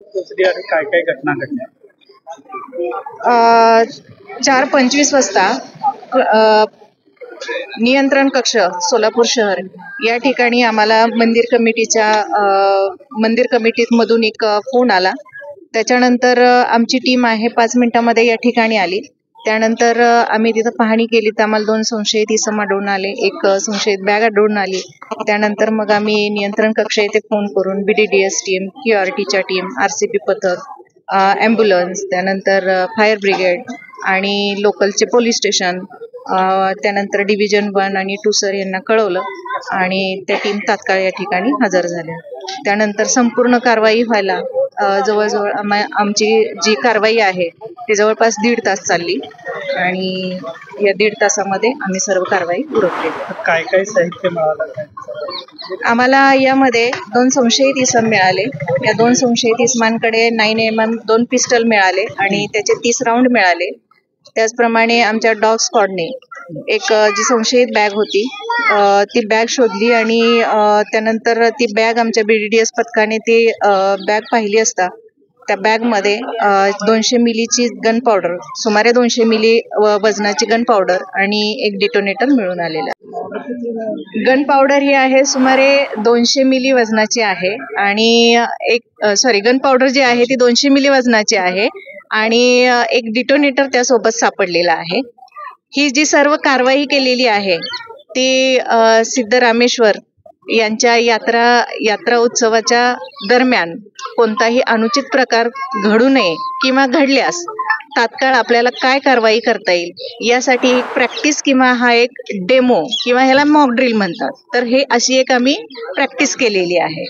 पोहोचली आणि काय काय घटना घडल्या? 4:25 वाजता नियंत्रण कक्ष सोलापूर शहर या ठिकाणी आम्हाला मंदिर कमिटीमधून एक फोन आला. त्याच्यानंतर आमची टीम आहे 5 मिनिटांमध्ये या ठिकाणी आली. त्यानंतर आम्ही तिथं पाहणी केली तर आम्हाला 2 संशयित इसम आढळून आले, एक संशयित बॅग आढळून आली. त्यानंतर मग आम्ही नियंत्रण कक्ष येथे फोन करून BDDS टीम, QRTच्या टीम, RCP पथक, ॲम्ब्युलन्स, त्यानंतर फायर ब्रिगेड आणि लोकलचे पोलीस स्टेशन, त्यानंतर डिव्हिजन 1 आणि 2 सर यांना कळवलं आणि त्या टीम तात्काळ या ठिकाणी हजर झाल्या. त्यानंतर संपूर्ण कारवाई व्हायला जवळजवळ आमची जी कारवाई आहे ती जवळपास 1.5 तास चालली आणि या 1.5 तासामध्ये आम्ही सर्व कारवाई उरकली. काय काय साहित्य मिळालं? आम्हाला यामध्ये 2 संशयित इसम मिळाले. या 2 संशयित इसमांकडे 9mm 2 पिस्टल मिळाले आणि त्याचे 30 राऊंड मिळाले. त्याचप्रमाणे आमच्या डॉग स्क्वॉडने एक जी संशयित बॅग होती ती बॅग शोधली आणि त्यानंतर ती बॅग आमच्या BDDS पथकाने ती बॅग पाहिली असता त्या बॅगमध्ये 200 मिलीची गन पावडर, सुमारे 200 मिली वजनाची गन पावडर आणि एक डिटोनेटर मिळून आलेला. गन पावडर ही आहे सुमारे 200 मिली वजनाची आहे आणि गन पावडर जी आहे ती 200 मिली वजनाची आहे आणि एक डिटोनेटर त्यासोबत सापडलेला आहे. ही जी सर्व कारवाई केलेली आहे ती सिद्धरामेश्वर यांच्या यात्रा उत्सवाच्या दरम्यान कोणताही अनुचित प्रकार घडू नये किंवा घडल्यास तात्काळ आपल्याला काय कारवाई करता येईल यासाठी एक प्रॅक्टिस किंवा हा एक डेमो किंवा ह्याला मॉक ड्रिल म्हणतात, तर हे अशी एक आम्ही प्रॅक्टिस केलेली आहे.